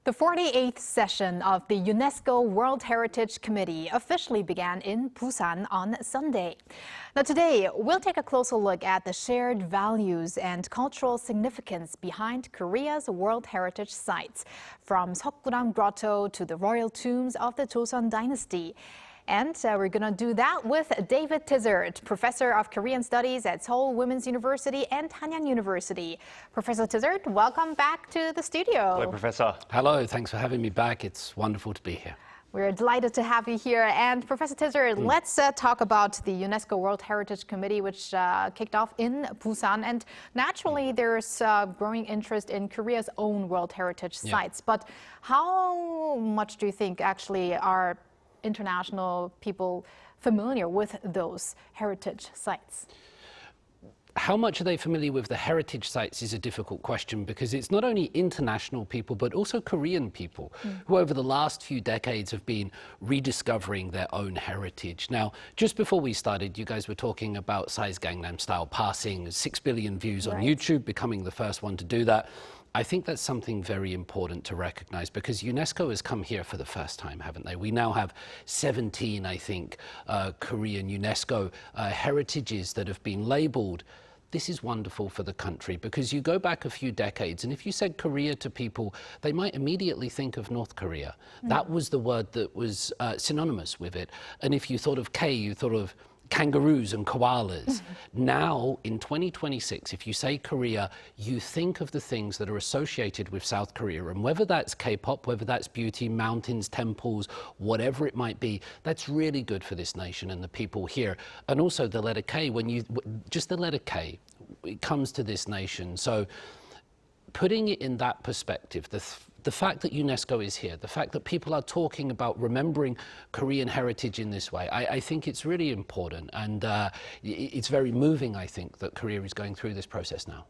The 48th session of the UNESCO World Heritage Committee officially began in Busan on Sunday. Now today, we'll take a closer look at the shared values and cultural significance behind Korea's World Heritage sites, from Seokguram Grotto to the royal tombs of the Joseon Dynasty. And we're going to do that with David Tizzard, Professor of Korean Studies at Seoul Women's University and Hanyang University. Professor Tizzard, welcome back to the studio. Hello, Professor. Hello, thanks for having me back. It's wonderful to be here. We're delighted to have you here. And Professor Tizzard, let's talk about the UNESCO World Heritage Committee, which kicked off in Busan. And naturally, there's growing interest in Korea's own World Heritage sites. But how much do you think actually are international people familiar with those heritage sites? How much are they familiar with the heritage sites is a difficult question, because it's not only international people but also Korean people who over the last few decades have been rediscovering their own heritage. Now, just before we started, you guys were talking about Psy's Gangnam Style passing 6 billion views on YouTube, becoming the first one to do that. I think that's something very important to recognize, because UNESCO has come here for the first time, haven't they? We now have 17, I think, Korean UNESCO heritages that have been labeled. This is wonderful for the country, because you go back a few decades, and if you said Korea to people, they might immediately think of North Korea. That was the word that was synonymous with it. And if you thought of K, you thought of kangaroos and koalas. Now, in 2026, if you say Korea, you think of the things that are associated with South Korea. And whether that's K-pop, whether that's beauty, mountains, temples, whatever it might be, that's really good for this nation and the people here. And also the letter K, just the letter K, it comes to this nation. So putting it in that perspective, the fact that UNESCO is here, the fact that people are talking about remembering Korean heritage in this way, I think it's really important, and it's very moving, I think, that Korea is going through this process now.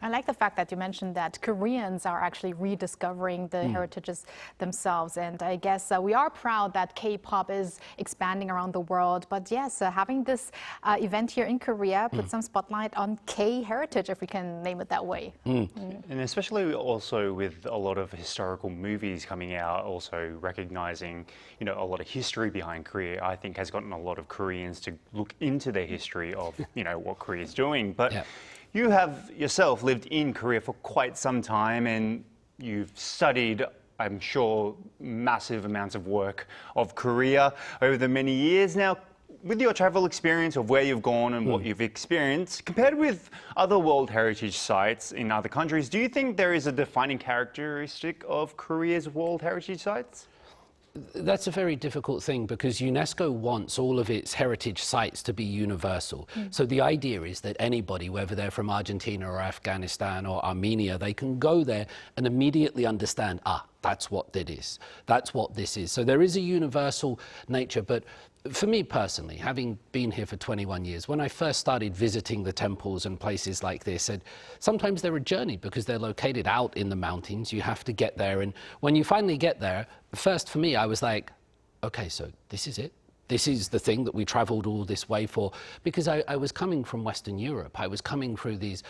I like the fact that you mentioned that Koreans are actually rediscovering the heritages themselves, and I guess we are proud that K-pop is expanding around the world, but yes, having this event here in Korea put some spotlight on K-heritage, if we can name it that way. And especially also with a lot of historical movies coming out, also recognizing, a lot of history behind Korea, I think has gotten a lot of Koreans to look into their history of, what Korea is doing. But you have yourself lived in Korea for quite some time, and you've studied, I'm sure, massive amounts of work of Korea over the many years. Now, with your travel experience of where you've gone and what you've experienced, compared with other World Heritage sites in other countries, do you think there is a defining characteristic of Korea's World Heritage sites? That's a very difficult thing, because UNESCO wants all of its heritage sites to be universal. So the idea is that anybody, whether they're from Argentina or Afghanistan or Armenia, they can go there and immediately understand, that's what that is. That's what this is. So there is a universal nature, but for me personally, having been here for 21 years, when I first started visiting the temples and places like this, and sometimes they're a journey because they're located out in the mountains. You have to get there. And when you finally get there, first for me, I was like, okay, so this is it. This is the thing that we traveled all this way for, because I was coming from Western Europe. I was coming through these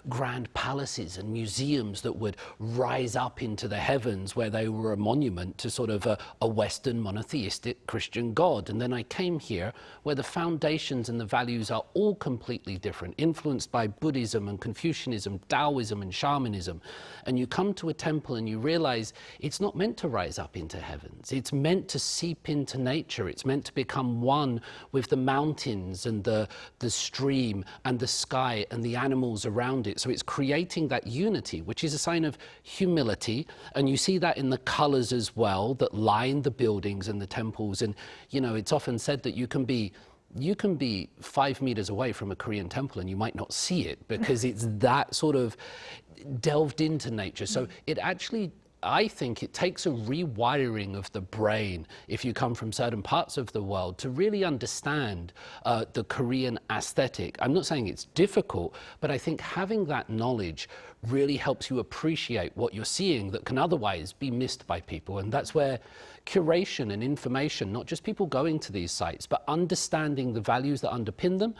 grand palaces and museums that would rise up into the heavens, where they were a monument to sort of a Western monotheistic Christian God. And then I came here where the foundations and the values are all completely different, influenced by Buddhism and Confucianism, Taoism and shamanism. And you come to a temple and you realize it's not meant to rise up into heavens. It's meant to seep into nature. It's meant to become one with the mountains and the stream and the sky and the animals around it. So it's creating that unity, which is a sign of humility. And you see that in the colors as well that line the buildings and the temples. And, it's often said that you can be 5 meters away from a Korean temple and you might not see it, because it's that sort of delved into nature. So it actually, I think it takes a rewiring of the brain, if you come from certain parts of the world, to really understand the Korean aesthetic. I'm not saying it's difficult, but I think having that knowledge really helps you appreciate what you're seeing that can otherwise be missed by people. And that's where curation and information, not just people going to these sites, but understanding the values that underpin them,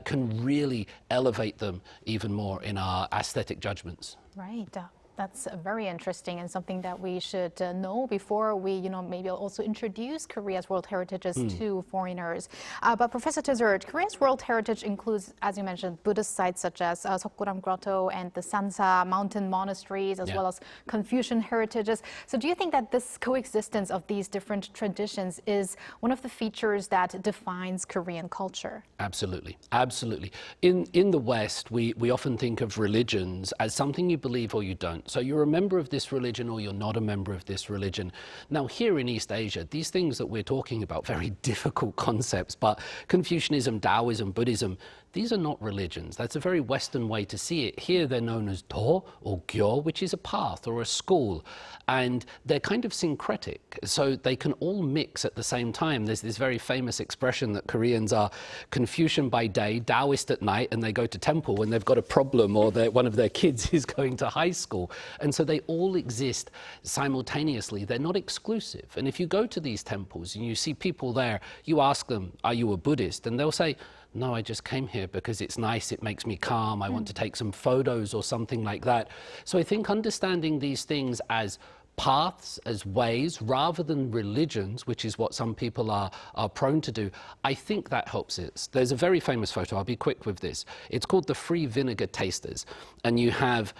can really elevate them even more in our aesthetic judgments. Right. That's very interesting and something that we should know before we, maybe also introduce Korea's World Heritages to foreigners. But Professor Tizzard, Korea's World Heritage includes, as you mentioned, Buddhist sites such as Seokguram Grotto and the Sansa mountain monasteries, as well as Confucian heritages. So do you think that this coexistence of these different traditions is one of the features that defines Korean culture? Absolutely, absolutely. In the West, we often think of religions as something you believe or you don't. So you're a member of this religion or you're not a member of this religion. Now here in East Asia, these things that we're talking about, very difficult concepts, but Confucianism, Taoism, Buddhism, these are not religions. That's a very Western way to see it. Here they're known as do or gyo, which is a path or a school. And they're kind of syncretic, so they can all mix at the same time. There's this very famous expression that Koreans are Confucian by day, Taoist at night, and they go to temple when they've got a problem or one of their kids is going to high school. And so they all exist simultaneously. They're not exclusive. And if you go to these temples and you see people there, you ask them, are you a Buddhist? And they'll say, no, I just came here because it's nice, it makes me calm, I want to take some photos or something like that. So I think understanding these things as paths, as ways, rather than religions, which is what some people are prone to do, I think that helps it. There's a very famous photo, I'll be quick with this. It's called the Free Vinegar Tasters. And you have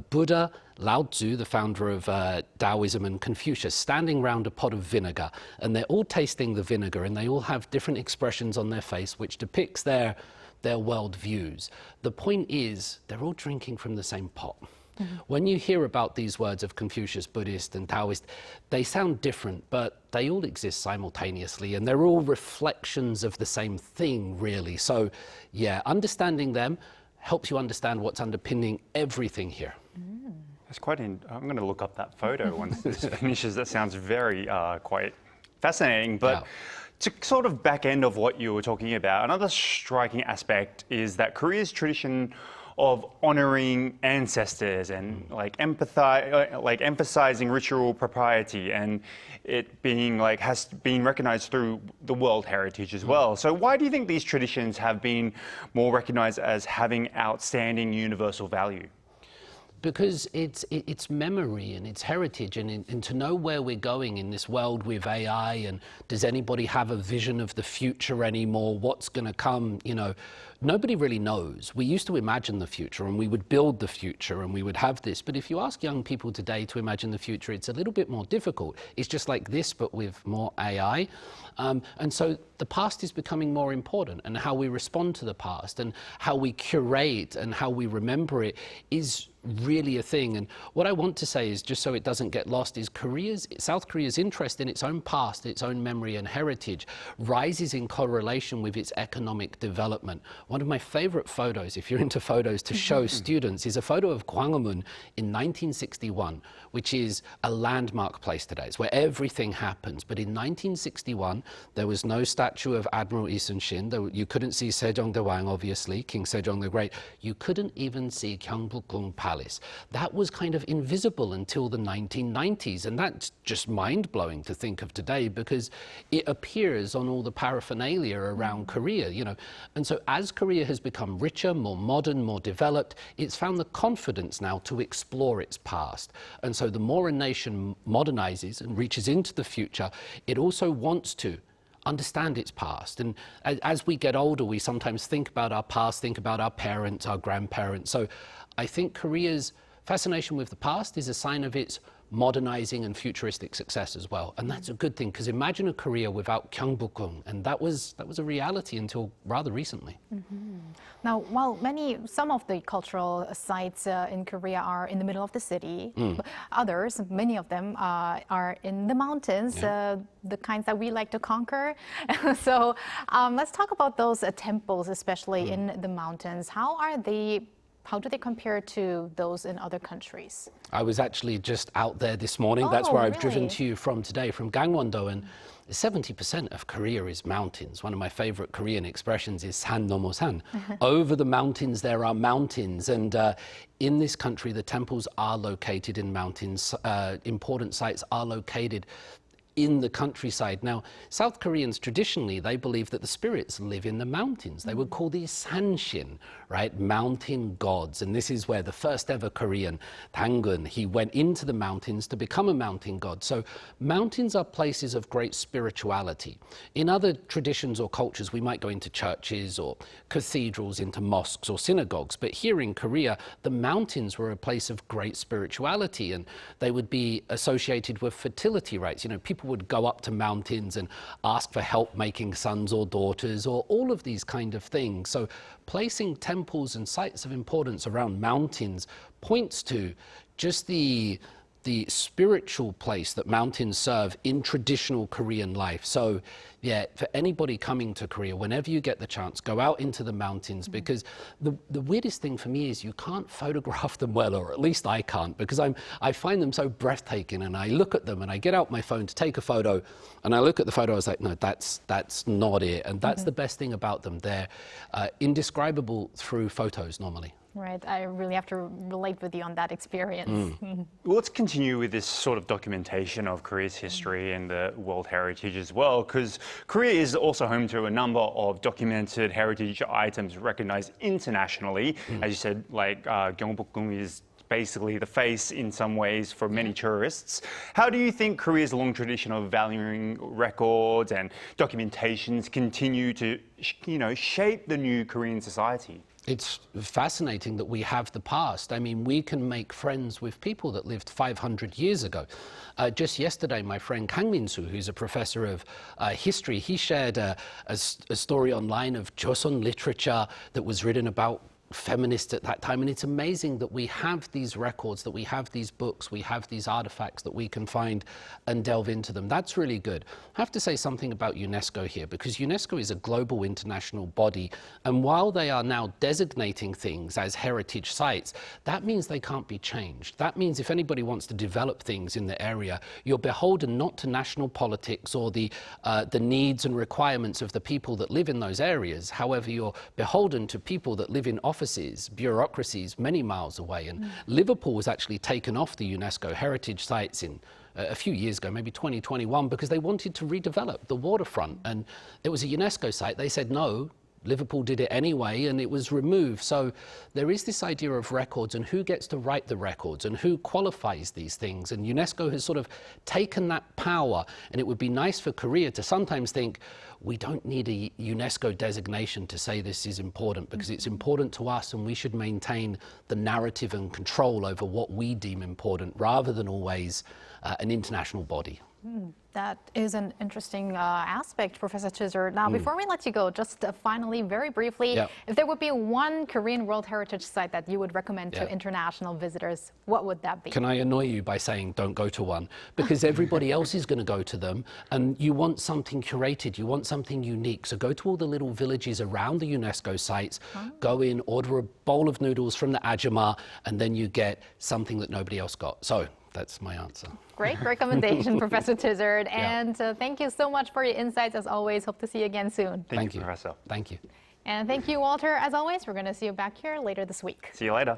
Buddha, Lao Tzu, the founder of Taoism, and Confucius standing around a pot of vinegar. And they're all tasting the vinegar, and they all have different expressions on their face, which depicts their world views. The point is, they're all drinking from the same pot. When you hear about these words of Confucius, Buddhist and Taoist, they sound different, but they all exist simultaneously, and they're all reflections of the same thing, really. So, yeah, understanding them helps you understand what's underpinning everything here. That's I'm going to look up that photo once this finishes. That sounds very quite fascinating, but to sort of back end of what you were talking about, another striking aspect is that Korea's tradition of honoring ancestors and emphasizing ritual propriety, and it being has been recognized through the World Heritage as well. So why do you think these traditions have been more recognized as having outstanding universal value? Because it's memory and it's heritage, and to know where we're going in this world with AI, and does anybody have a vision of the future anymore? What's going to come? Nobody really knows. We used to imagine the future, and we would build the future, and we would have this. But if you ask young people today to imagine the future, it's a little bit more difficult. It's just like this, but with more AI. And so the past is becoming more important, and how we respond to the past and how we curate and how we remember it is really a thing. And what I want to say is, just so it doesn't get lost, is South Korea's interest in its own past, its own memory and heritage rises in correlation with its economic development. One of my favorite photos, if you're into photos, to show students is a photo of Gwanghwamun in 1961, which is a landmark place today. It's where everything happens. But in 1961, there was no statue of Admiral Lee Sun-shin. You couldn't see Sejong Daewang, obviously, King Sejong the Great. You couldn't even see Gyeongbokgung Palace. That was kind of invisible until the 1990s. And that's just mind-blowing to think of today, because it appears on all the paraphernalia around Korea, And so as Korea has become richer, more modern, more developed, it's found the confidence now to explore its past. And so the more a nation modernizes and reaches into the future, it also wants to understand its past. And as we get older, we sometimes think about our past, think about our parents, our grandparents. So I think Korea's fascination with the past is a sign of its modernizing and futuristic success as well. And that's a good thing, because imagine a Korea without Gyeongbokgung, and that was a reality until rather recently. Now, while some of the cultural sites in Korea are in the middle of the city, others, many of them are in the mountains, the kinds that we like to conquer. So let's talk about those temples, especially in the mountains. How do they compare to those in other countries? I was actually just out there this morning. That's where I've driven to you from today, from Gangwon-do, and 70% of Korea is mountains. One of my favorite Korean expressions is san nomo san. Over the mountains, there are mountains. And in this country, the temples are located in mountains. Important sites are located in the countryside. Now, South Koreans traditionally, they believe that the spirits live in the mountains. They would call these sanshin, right? Mountain gods. And this is where the first ever Korean, Dangun, he went into the mountains to become a mountain god. So mountains are places of great spirituality. In other traditions or cultures, we might go into churches or cathedrals, into mosques or synagogues. But here in Korea, the mountains were a place of great spirituality, and they would be associated with fertility rites. You know, people would go up to mountains and ask for help making sons or daughters, or all of these kind of things. So placing temples and sites of importance around mountains points to just the spiritual place that mountains serve in traditional Korean life. So yeah, for anybody coming to Korea, whenever you get the chance, go out into the mountains, because the weirdest thing for me is you can't photograph them well, or at least I can't, because I find them so breathtaking, and I look at them and I get out my phone to take a photo and I look at the photo, I was like, no, that's not it. And that's the best thing about them. They're indescribable through photos normally. Right, I really have to relate with you on that experience. Well, let's continue with this sort of documentation of Korea's history and the World Heritage as well, because Korea is also home to a number of documented heritage items recognized internationally. As you said, like Gyeongbokgung is basically the face in some ways for many tourists. How do you think Korea's long tradition of valuing records and documentations continue to, shape the new Korean society? It's fascinating that we have the past. I mean, we can make friends with people that lived 500 years ago. Just yesterday, my friend Kang Min-soo, who's a professor of history, he shared a story online of Joseon literature that was written about feminists at that time. And it's amazing that we have these records, that we have these books, we have these artifacts that we can find and delve into them. That's really good. I have to say something about UNESCO here, because UNESCO is a global international body, and while they are now designating things as heritage sites, that means they can't be changed. That means if anybody wants to develop things in the area, you're beholden not to national politics or the needs and requirements of the people that live in those areas. However, you're beholden to people that live in offices, bureaucracies many miles away. And Liverpool was actually taken off the UNESCO heritage sites in a few years ago, maybe 2021, because they wanted to redevelop the waterfront. And it was a UNESCO site. They said no. Liverpool did it anyway, and it was removed. So there is this idea of records and who gets to write the records and who qualifies these things. And UNESCO has sort of taken that power, and it would be nice for Korea to sometimes think, we don't need a UNESCO designation to say this is important, because it's important to us, and we should maintain the narrative and control over what we deem important, rather than always an international body. That is an interesting aspect, Professor Tizzard. Now, before we let you go, just finally, very briefly, if there would be one Korean World Heritage site that you would recommend to international visitors, what would that be? Can I annoy you by saying don't go to one? Because everybody else is going to go to them, and you want something curated, you want something unique. So go to all the little villages around the UNESCO sites, go in, order a bowl of noodles from the ajumma, and then you get something that nobody else got. So that's my answer. Great recommendation, Professor Tizzard. And thank you so much for your insights, as always. Hope to see you again soon. Thank you, Professor. Thank you. And thank you, Walter. As always, we're going to see you back here later this week. See you later.